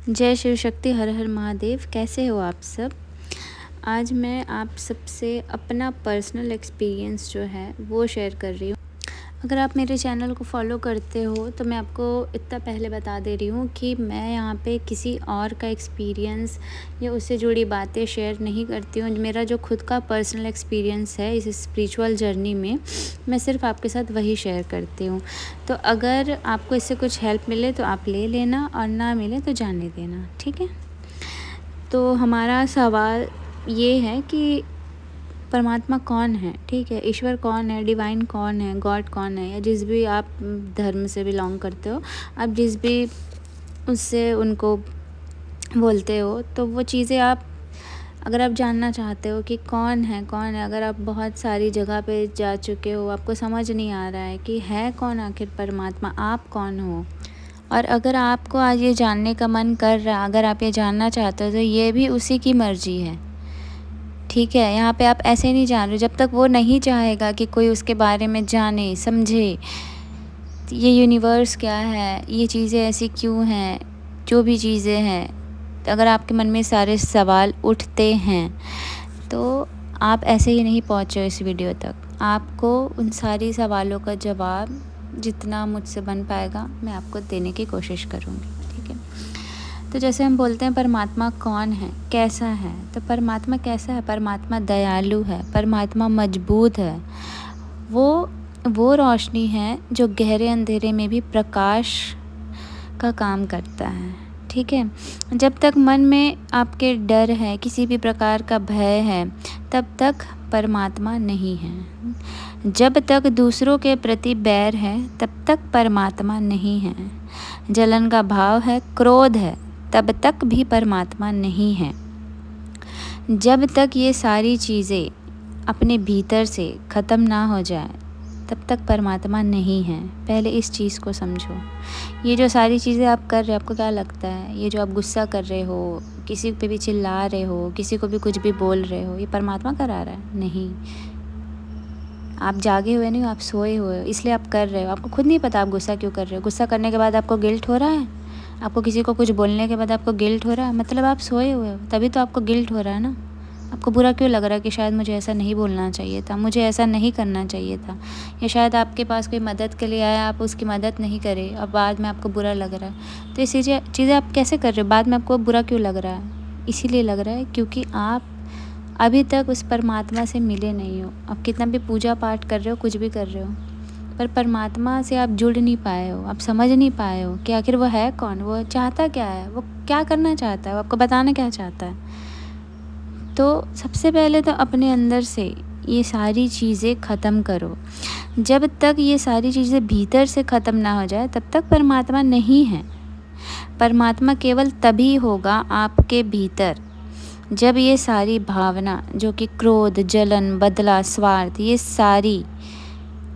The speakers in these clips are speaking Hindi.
जय शिव शक्ति, हर हर महादेव। कैसे हो आप सब? आज मैं आप सबसे अपना पर्सनल एक्सपीरियंस जो है वो शेयर कर रही हूँ। अगर आप मेरे चैनल को फॉलो करते हो तो मैं आपको इतना पहले बता दे रही हूँ कि मैं यहाँ पे किसी और का एक्सपीरियंस या उससे जुड़ी बातें शेयर नहीं करती हूँ। मेरा जो खुद का पर्सनल एक्सपीरियंस है इस स्पिरिचुअल जर्नी में, मैं सिर्फ आपके साथ वही शेयर करती हूँ। तो अगर आपको इससे कुछ हेल्प मिले तो आप ले लेना, और ना मिले तो जाने देना, ठीक है। तो हमारा सवाल ये है कि परमात्मा कौन है, ठीक है। ईश्वर कौन है, डिवाइन कौन है, गॉड कौन है, या जिस भी आप धर्म से बिलोंग करते हो, आप जिस भी उससे उनको बोलते हो, तो वो चीज़ें आप अगर आप जानना चाहते हो कि कौन है, अगर आप बहुत सारी जगह पे जा चुके हो, आपको समझ नहीं आ रहा है कि है कौन आखिर परमात्मा, आप कौन हो, और अगर आपको आज ये जानने का मन कर रहा है, अगर आप ये जानना चाहते हो, तो ये भी उसी की मर्जी है, ठीक है। यहाँ पे आप ऐसे नहीं जान रहे। जब तक वो नहीं चाहेगा कि कोई उसके बारे में जाने समझे, ये यूनिवर्स क्या है, ये चीज़ें ऐसी क्यों हैं, जो भी चीज़ें हैं, अगर आपके मन में सारे सवाल उठते हैं तो आप ऐसे ही नहीं पहुँचे इस वीडियो तक। आपको उन सारी सवालों का जवाब जितना मुझसे बन पाएगा मैं आपको देने की कोशिश करूँगी, ठीक है। तो जैसे हम बोलते हैं परमात्मा कौन है, कैसा है, तो परमात्मा कैसा है? परमात्मा दयालु है, परमात्मा मजबूत है। वो रोशनी है जो गहरे अंधेरे में भी प्रकाश का काम करता है, ठीक है। जब तक मन में आपके डर है, किसी भी प्रकार का भय है, तब तक परमात्मा नहीं है। जब तक दूसरों के प्रति बैर है, तब तक परमात्मा नहीं है। जलन का भाव है, क्रोध है, तब तक भी परमात्मा नहीं है। जब तक ये सारी चीज़ें अपने भीतर से ख़त्म ना हो जाए, तब तक परमात्मा नहीं है। पहले इस चीज़ को समझो। ये जो सारी चीज़ें आप कर रहे हो, आपको क्या लगता है, ये जो आप गुस्सा कर रहे हो, किसी पे भी चिल्ला रहे हो, किसी को भी कुछ भी बोल रहे हो, ये परमात्मा करा रहा है? नहीं। आप जागे हुए नहीं हो, आप सोए हुए हो, इसलिए आप कर रहे हो। आपको खुद नहीं पता आप गुस्सा क्यों कर रहे हो। गुस्सा करने के बाद आपको गिल्ट हो रहा है, आपको किसी को कुछ बोलने के बाद आपको गिल्ट हो रहा है, मतलब आप सोए हुए हो, तभी तो आपको गिल्ट हो रहा है ना। आपको बुरा क्यों लग रहा है कि शायद मुझे ऐसा नहीं बोलना चाहिए था, मुझे ऐसा नहीं करना चाहिए था, या शायद आपके पास कोई मदद के लिए आया, आप उसकी मदद नहीं करें और बाद में आपको बुरा लग रहा है। तो ये चीज़ें आप कैसे कर रहे हो, बाद में आपको बुरा क्यों लग रहा है? इसीलिए लग रहा है क्योंकि आप अभी तक उस परमात्मा से मिले नहीं हो। आप कितना भी पूजा पाठ कर रहे हो, कुछ भी कर रहे हो, पर परमात्मा से आप जुड़ नहीं पाए हो, आप समझ नहीं पाए हो कि आखिर वो है कौन, वो चाहता क्या है, वो क्या करना चाहता है, वो आपको बताना क्या चाहता है। तो सबसे पहले तो अपने अंदर से ये सारी चीज़ें ख़त्म करो। जब तक ये सारी चीज़ें भीतर से ख़त्म ना हो जाए, तब तक परमात्मा नहीं है। परमात्मा केवल तभी होगा आपके भीतर जब ये सारी भावना, जो कि क्रोध, जलन, बदला, स्वार्थ, ये सारी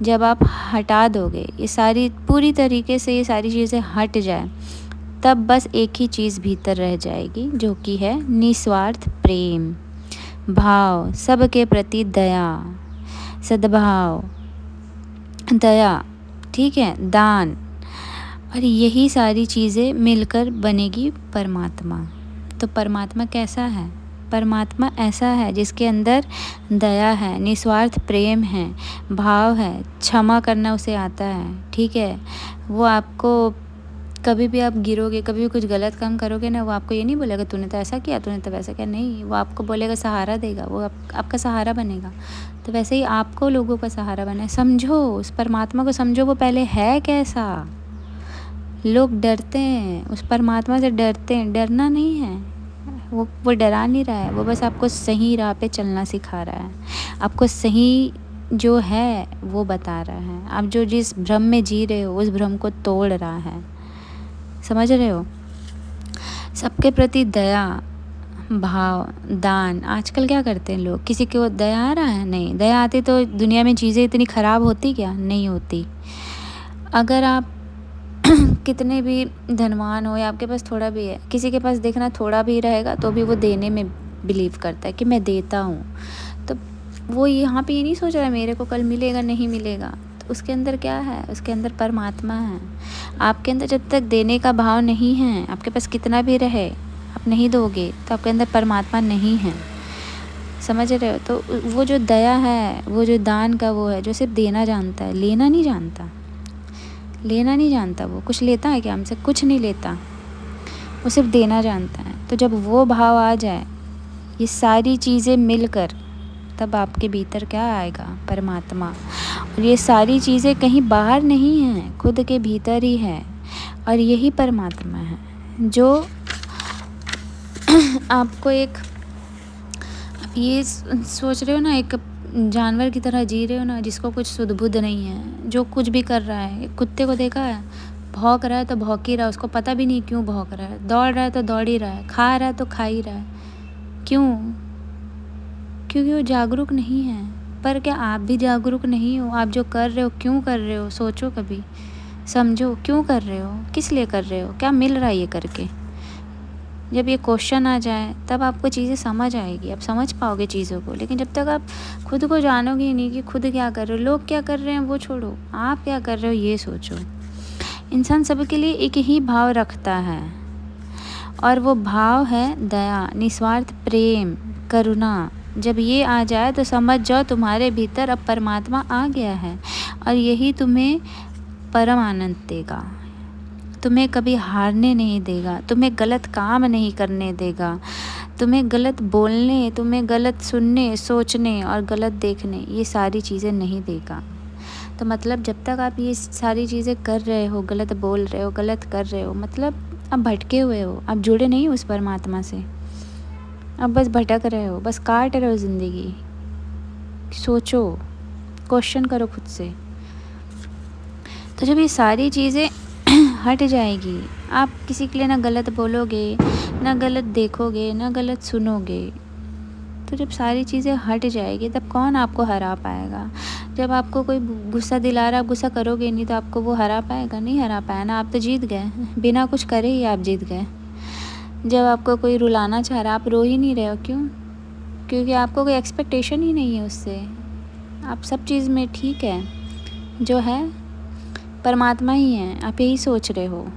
जब आप हटा दोगे, ये सारी पूरी तरीके से ये सारी चीज़ें हट जाए, तब बस एक ही चीज़ भीतर रह जाएगी, जो कि है निस्वार्थ प्रेम भाव, सबके प्रति दया, सद्भाव, दया, ठीक है, दान, और यही सारी चीज़ें मिलकर बनेगी परमात्मा। तो परमात्मा कैसा है? परमात्मा ऐसा है जिसके अंदर दया है, निस्वार्थ प्रेम है, भाव है, क्षमा करना उसे आता है, ठीक है। वो आपको कभी भी आप गिरोगे, कभी भी कुछ गलत काम करोगे ना, वो आपको ये नहीं बोलेगा तूने तो ऐसा किया, तूने तो वैसा किया, नहीं, वो आपको बोलेगा, सहारा देगा, वो आपका सहारा बनेगा। तो वैसे ही आपको लोगों का सहारा बना है। समझो उस परमात्मा को, समझो वो पहले है कैसा। लोग डरते हैं, उस परमात्मा से डरते हैं, डरना नहीं है। वो डरा नहीं रहा है, वो बस आपको सही राह पे चलना सिखा रहा है, आपको सही जो है वो बता रहा है। आप जो जिस भ्रम में जी रहे हो, उस भ्रम को तोड़ रहा है, समझ रहे हो। सबके प्रति दया, भाव, दान। आजकल क्या करते हैं लोग, किसी को दया आ रहा है? नहीं। दया आती तो दुनिया में चीज़ें इतनी ख़राब होती क्या? नहीं होती। अगर आप कितने भी धनवान हो या आपके पास थोड़ा भी है, किसी के पास देखना थोड़ा भी रहेगा तो भी वो देने में बिलीव करता है कि मैं देता हूँ। तो वो यहाँ पे ये नहीं सोच रहा है मेरे को कल मिलेगा नहीं मिलेगा। तो उसके अंदर क्या है? उसके अंदर परमात्मा है। आपके अंदर जब तक देने का भाव नहीं है, आपके पास कितना भी रहे, आप नहीं दोगे तो आपके अंदर परमात्मा नहीं है। समझ रहे हो? तो वो जो दया है, वो जो दान का वो है, जो सिर्फ देना जानता है, लेना नहीं जानता। लेना नहीं जानता। वो कुछ लेता है क्या हमसे? कुछ नहीं लेता। वो सिर्फ देना जानता है। तो जब वो भाव आ जाए, ये सारी चीज़ें मिलकर, तब आपके भीतर क्या आएगा? परमात्मा। और ये सारी चीज़ें कहीं बाहर नहीं हैं, खुद के भीतर ही है। और यही परमात्मा है जो आपको एक, आप ये सोच रहे हो ना, एक जानवर की तरह जी रहे हो ना, जिसको कुछ सुध बुध नहीं है, जो कुछ भी कर रहा है। कुत्ते को देखा है? भौंक रहा है तो भौंक ही रहा है, उसको पता भी नहीं क्यों भौंक रहा है। दौड़ रहा है तो दौड़ ही रहा है, खा रहा है तो खा ही रहा है। क्यों? क्योंकि वो जागरूक नहीं है। पर क्या आप भी जागरूक नहीं हो? आप जो कर रहे हो, क्यों कर रहे हो? सोचो कभी, समझो क्यों कर रहे हो, किस लिए कर रहे हो, क्या मिल रहा है ये करके। जब ये क्वेश्चन आ जाए तब आपको चीज़ें समझ आएगी, आप समझ पाओगे चीज़ों को। लेकिन जब तक आप खुद को जानोगे ही नहीं कि खुद क्या कर रहे हो, लोग क्या कर रहे हैं वो छोड़ो, आप क्या कर रहे हो ये सोचो। इंसान सबके लिए एक ही भाव रखता है, और वो भाव है दया, निस्वार्थ प्रेम, करुणा। जब ये आ जाए तो समझ जाओ तुम्हारे भीतर अब परमात्मा आ गया है, और यही तुम्हें परम आनंद देगा। तुम्हें कभी हारने नहीं देगा, तुम्हें गलत काम नहीं करने देगा, तुम्हें गलत बोलने, तुम्हें गलत सुनने, सोचने और गलत देखने, ये सारी चीज़ें नहीं देगा। तो मतलब जब तक आप ये सारी चीज़ें कर रहे हो, गलत बोल रहे हो, गलत कर रहे हो, मतलब आप भटके हुए हो, आप जुड़े नहीं हो उस परमात्मा से। आप बस भटक रहे हो, बस काट रहे हो ज़िंदगी। सोचो, क्वेश्चन करो खुद से। तो जब ये सारी चीज़ें हट जाएगी, आप किसी के लिए ना गलत बोलोगे, ना गलत देखोगे, ना गलत सुनोगे। तो जब सारी चीज़ें हट जाएगी तब कौन आपको हरा पाएगा? जब आपको कोई गुस्सा दिला रहा है, आप गुस्सा करोगे नहीं तो आपको वो हरा पाएगा? नहीं हरा पाया ना, आप तो जीत गए। बिना कुछ करे ही आप जीत गए। जब आपको कोई रुलाना चाह रहा है, आप रो ही नहीं रहे हो। क्यों? क्योंकि आपको कोई एक्सपेक्टेशन ही नहीं है उससे। आप सब चीज़ में ठीक है, जो है परमात्मा ही है, आप यही सोच रहे हो।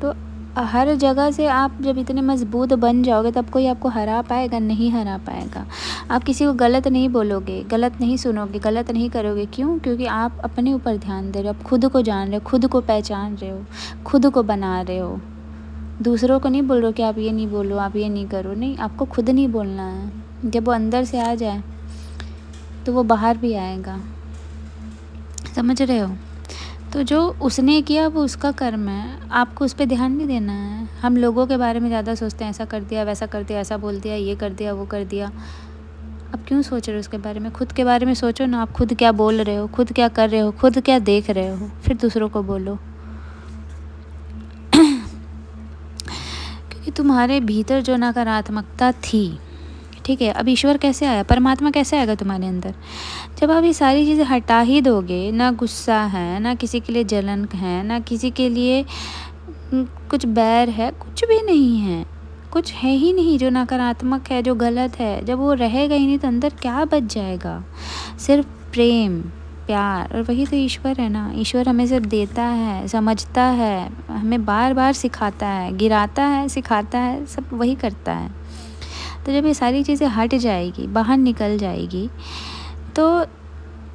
तो हर जगह से आप जब इतने मजबूत बन जाओगे तब कोई आपको हरा पाएगा? नहीं हरा पाएगा। आप किसी को गलत नहीं बोलोगे, गलत नहीं सुनोगे, गलत नहीं करोगे। क्यों? क्योंकि आप अपने ऊपर ध्यान दे रहे हो, आप खुद को जान रहे हो, खुद को पहचान रहे हो, खुद को बना रहे हो। दूसरों को नहीं बोल रहे हो कि आप ये नहीं बोलो, आप ये नहीं करो। नहीं, आपको खुद नहीं बोलना है। जब वो अंदर से आ जाए तो वो बाहर भी आएगा। समझ रहे हो? तो जो उसने किया वो उसका कर्म है, आपको उस पर ध्यान नहीं देना है। हम लोगों के बारे में ज़्यादा सोचते हैं, ऐसा कर दिया, वैसा कर दिया, ऐसा बोल दिया, ये कर दिया, वो कर दिया। अब क्यों सोच रहे हो उसके बारे में? खुद के बारे में सोचो ना, आप खुद क्या बोल रहे हो, खुद क्या कर रहे हो, खुद क्या देख रहे हो, फिर दूसरों को बोलो। क्योंकि तुम्हारे भीतर जो नकारात्मकता थी, ठीक है, अब ईश्वर कैसे आया, परमात्मा कैसे आएगा तुम्हारे अंदर? जब आप ये सारी चीज़ें हटा ही दोगे, ना गुस्सा है, ना किसी के लिए जलन है, ना किसी के लिए कुछ बैर है, कुछ भी नहीं है, कुछ है ही नहीं जो नकारात्मक है, जो गलत है। जब वो रहेगा ही नहीं तो अंदर क्या बच जाएगा? सिर्फ प्रेम, प्यार। और वही तो ईश्वर है ना। ईश्वर हमें सिर्फ देता है, समझता है, हमें बार बार सिखाता है, गिराता है, सिखाता है, सब वही करता है। तो जब ये सारी चीज़ें हट जाएगी, बाहर निकल जाएगी, तो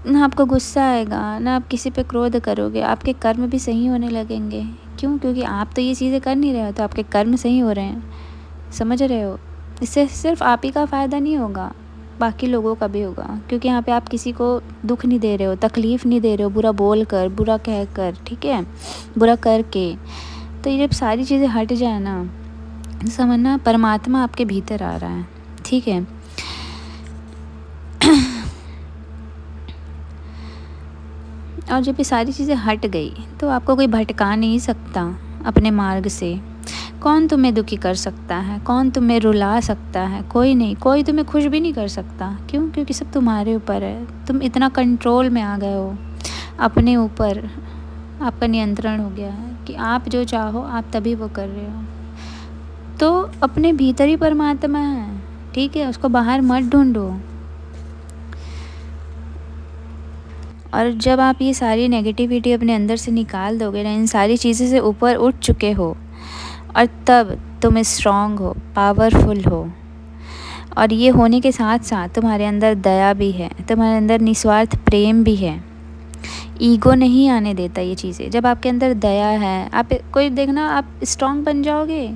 ना आपको गुस्सा आएगा, ना आप किसी पे क्रोध करोगे, आपके कर्म भी सही होने लगेंगे। क्यों? क्योंकि आप तो ये चीज़ें कर नहीं रहे हो, तो आपके कर्म सही हो रहे हैं। समझ रहे हो? इससे सिर्फ आप ही का फ़ायदा नहीं होगा, बाकी लोगों का भी होगा। क्योंकि यहाँ पे आप किसी को दुख नहीं दे रहे हो, तकलीफ़ नहीं दे रहे हो, बुरा बोल कर, बुरा कह कर, ठीक है, बुरा करके। तो ये जब सारी चीज़ें हट जाए ना, समझना परमात्मा आपके भीतर आ रहा है, ठीक है। और जब ये सारी चीज़ें हट गई तो आपको कोई भटका नहीं सकता अपने मार्ग से। कौन तुम्हें दुखी कर सकता है? कौन तुम्हें रुला सकता है? कोई नहीं। कोई तुम्हें खुश भी नहीं कर सकता। क्यों? क्योंकि सब तुम्हारे ऊपर है। तुम इतना कंट्रोल में आ गए हो अपने ऊपर, आपका नियंत्रण हो गया है कि आप जो चाहो आप तभी वो कर रहे हो। तो अपने भीतर ही परमात्मा है, ठीक है, उसको बाहर मत ढूंढो। और जब आप ये सारी नेगेटिविटी अपने अंदर से निकाल दोगे ना, इन सारी चीज़ों से ऊपर उठ चुके हो, और तब तुम स्ट्रॉन्ग हो, पावरफुल हो। और ये होने के साथ साथ तुम्हारे अंदर दया भी है, तुम्हारे अंदर निस्वार्थ प्रेम भी है। ईगो नहीं आने देता ये चीज़ें। जब आपके अंदर दया है, आप कोई देखना, आप स्ट्रॉन्ग बन जाओगे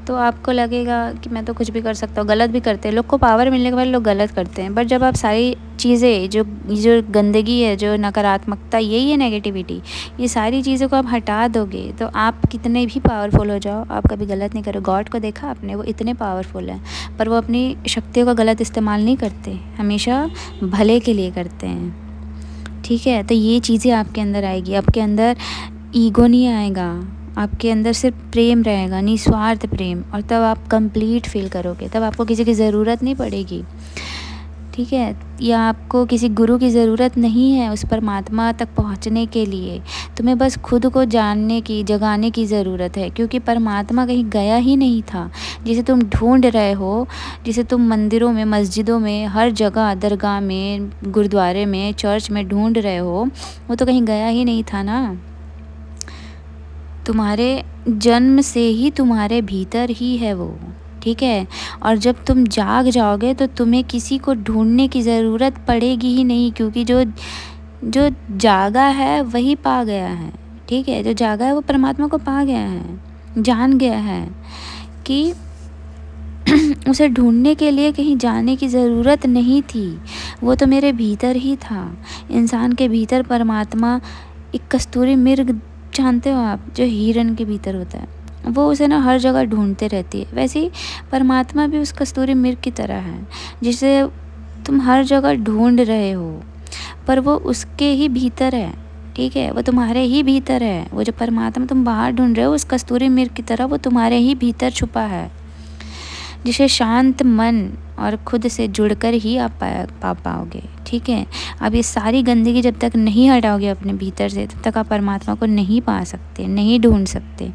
तो आपको लगेगा कि मैं तो कुछ भी कर सकता हूँ। गलत भी करते हैं लोग को, पावर मिलने के बाद लोग गलत करते हैं। बट जब आप सारी चीज़ें, जो गंदगी है, जो नकारात्मकता, यही है नेगेटिविटी, ये सारी चीज़ों को आप हटा दोगे तो आप कितने भी पावरफुल हो जाओ, आप कभी गलत नहीं करोगे। गॉड को देखा आपने, वो इतने पावरफुल हैं पर वो अपनी शक्तियों का गलत इस्तेमाल नहीं करते, हमेशा भले के लिए करते हैं। ठीक है, तो ये चीज़ें आपके अंदर आएगी। आपके अंदर ईगो नहीं आएगा, आपके अंदर सिर्फ प्रेम रहेगा, निस्वार्थ प्रेम। और तब आप कंप्लीट फील करोगे, तब आपको किसी की ज़रूरत नहीं पड़ेगी। ठीक है, या आपको किसी गुरु की ज़रूरत नहीं है उस परमात्मा तक पहुंचने के लिए। तुम्हें बस खुद को जानने की, जगाने की ज़रूरत है, क्योंकि परमात्मा कहीं गया ही नहीं था। जिसे तुम ढूंढ रहे हो, जिसे तुम मंदिरों में, मस्जिदों में, हर जगह, दरगाह में, गुरुद्वारे में, चर्च में ढूंढ रहे हो, वो तो कहीं गया ही नहीं था ना। तुम्हारे जन्म से ही तुम्हारे भीतर ही है वो। ठीक है, और जब तुम जाग जाओगे तो तुम्हें किसी को ढूंढने की ज़रूरत पड़ेगी ही नहीं, क्योंकि जो जो जागा है वही पा गया है। ठीक है, जो जागा है वो परमात्मा को पा गया है, जान गया है कि उसे ढूंढने के लिए कहीं जाने की ज़रूरत नहीं थी, वो तो मेरे भीतर ही था। इंसान के भीतर परमात्मा, एक कस्तूरी मृग जानते हो आप, जो हिरन के भीतर होता है, वो उसे ना हर जगह ढूंढते रहती है। वैसे ही परमात्मा भी उस कस्तूरी मृग की तरह है, जिसे तुम हर जगह ढूंढ रहे हो, पर वो उसके ही भीतर है। ठीक है, वो तुम्हारे ही भीतर है। वो जो परमात्मा तुम बाहर ढूंढ रहे हो, उस कस्तूरी मृग की तरह वो तुम्हारे ही भीतर छुपा है, जिसे शांत मन और खुद से जुड़कर ही आप पा पाओगे। ठीक है, अब ये सारी गंदगी जब तक नहीं हटाओगे अपने भीतर से, तब तक आप परमात्मा को नहीं पा सकते, नहीं ढूंढ सकते।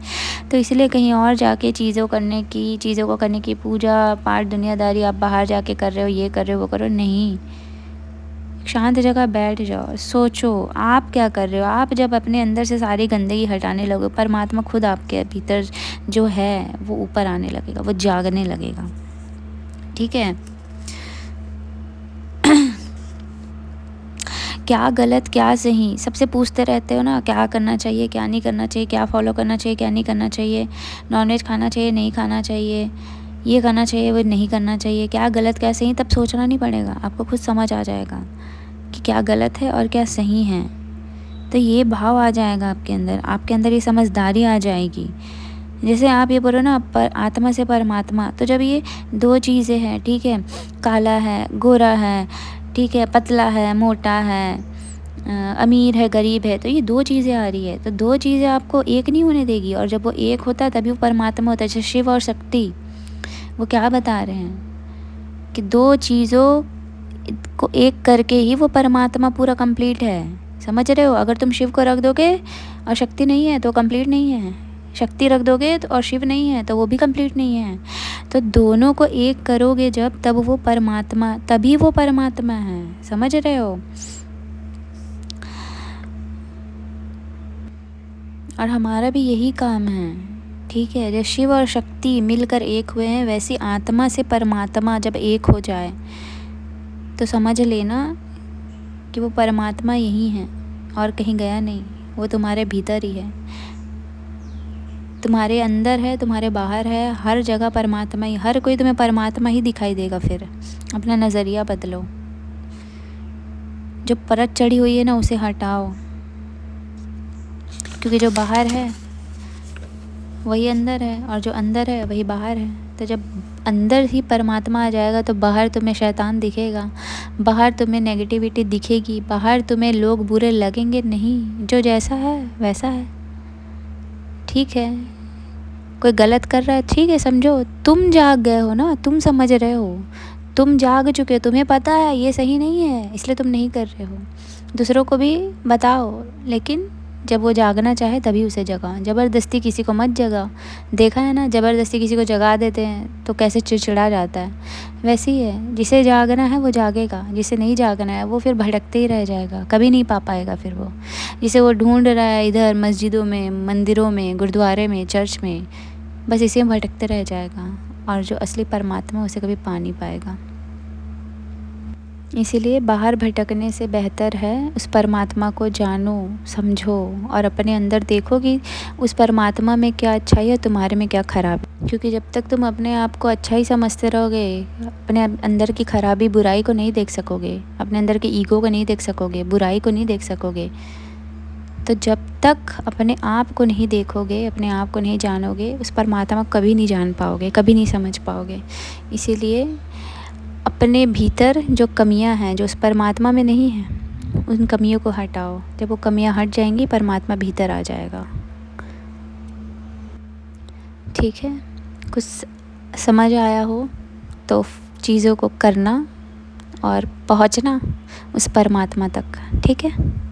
तो इसलिए कहीं और जाके चीज़ों को करने की पूजा पाठ, दुनियादारी आप बाहर जाके कर रहे हो, ये कर रहे हो, वो करो, नहीं। शांत जगह बैठ जाओ, सोचो आप क्या कर रहे हो। आप जब अपने अंदर से सारी गंदगी हटाने लगो, परमात्मा खुद आपके भीतर जो है वो ऊपर आने लगेगा, वो जागने लगेगा। ठीक है, क्या गलत क्या सही सबसे पूछते रहते हो ना, क्या करना चाहिए, क्या नहीं करना चाहिए, क्या फॉलो करना चाहिए, क्या नहीं करना चाहिए, नॉनवेज खाना चाहिए, नहीं खाना चाहिए, ये करना चाहिए, वो नहीं करना चाहिए, क्या गलत क्या सही। तब सोचना नहीं पड़ेगा, आपको खुद समझ आ जाएगा कि क्या गलत है और क्या सही है। तो ये भाव आ जाएगा आपके अंदर ये समझदारी आ जाएगी। जैसे आप ये बोलो ना, पर आत्मा से परमात्मा, तो जब ये दो चीज़ें हैं, ठीक है, काला है, गोरा है, ठीक है, पतला है, मोटा है, अमीर है, गरीब है, तो ये दो चीज़ें आ रही है, तो दो चीज़ें आपको एक नहीं होने देगी। और जब वो एक होता है तभी वो परमात्मा होता है। जैसे शिव और शक्ति, वो क्या बता रहे हैं कि दो चीज़ों को एक करके ही वो परमात्मा पूरा कंप्लीट है। समझ रहे हो? अगर तुम शिव को रख दोगे और शक्ति नहीं है तो कंप्लीट नहीं है, शक्ति रख दोगे तो और शिव नहीं है तो वो भी कंप्लीट नहीं है। तो दोनों को एक करोगे जब, तब वो परमात्मा, तभी वो परमात्मा है। समझ रहे हो? और हमारा भी यही काम है। ठीक है, जैसे शिव और शक्ति मिलकर एक हुए हैं, वैसी आत्मा से परमात्मा जब एक हो जाए तो समझ लेना कि वो परमात्मा यही है और कहीं गया नहीं, वो तुम्हारे भीतर ही है, तुम्हारे अंदर है, तुम्हारे बाहर है, हर जगह परमात्मा ही। हर कोई तुम्हें परमात्मा ही दिखाई देगा। फिर अपना नज़रिया बदलो, जो परत चढ़ी हुई है ना उसे हटाओ, क्योंकि जो बाहर है वही अंदर है और जो अंदर है वही बाहर है। तो जब अंदर ही परमात्मा आ जाएगा तो बाहर तुम्हें शैतान दिखेगा, बाहर तुम्हें नेगेटिविटी दिखेगी, बाहर तुम्हें लोग बुरे लगेंगे नहीं। जो जैसा है वैसा है। ठीक है, कोई गलत कर रहा है, ठीक है, समझो तुम जाग गए हो ना, तुम समझ रहे हो, तुम जाग चुके हो, तुम्हें पता है ये सही नहीं है, इसलिए तुम नहीं कर रहे हो। दूसरों को भी बताओ, लेकिन जब वो जागना चाहे तभी उसे जगाओ, ज़बरदस्ती किसी को मत जगाओ। देखा है ना, ज़बरदस्ती किसी को जगा देते हैं तो कैसे चिड़चिड़ा जाता है। वैसे ही है, जिसे जागना है वो जागेगा, जिसे नहीं जागना है वो फिर भटकते ही रह जाएगा, कभी नहीं पा पाएगा फिर वो। जिसे वो ढूंढ रहा है इधर मस्जिदों में, मंदिरों में, गुरुद्वारे में, चर्च में, बस इसी में भटकते रह जाएगा, और जो असली परमात्मा उसे कभी पा नहीं पाएगा। इसीलिए बाहर भटकने से बेहतर है उस परमात्मा को जानो, समझो और अपने अंदर देखो कि उस परमात्मा में क्या अच्छाई है, तुम्हारे में क्या खराबी। क्योंकि जब तक तुम अपने आप को अच्छा ही समझते रहोगे, अपने अंदर की खराबी बुराई को नहीं देख सकोगे, अपने अंदर के ईगो को नहीं देख सकोगे, बुराई को नहीं देख सकोगे, तो जब तक अपने आप को नहीं देखोगे, अपने आप को नहीं जानोगे, उस परमात्मा को कभी नहीं जान पाओगे, कभी नहीं समझ पाओगे। इसीलिए अपने भीतर जो कमियां हैं, जो उस परमात्मा में नहीं हैं, उन कमियों को हटाओ। जब वो कमियां हट जाएंगी, परमात्मा भीतर आ जाएगा। ठीक है, कुछ समझ आया हो तो चीज़ों को करना और पहुंचना उस परमात्मा तक। ठीक है।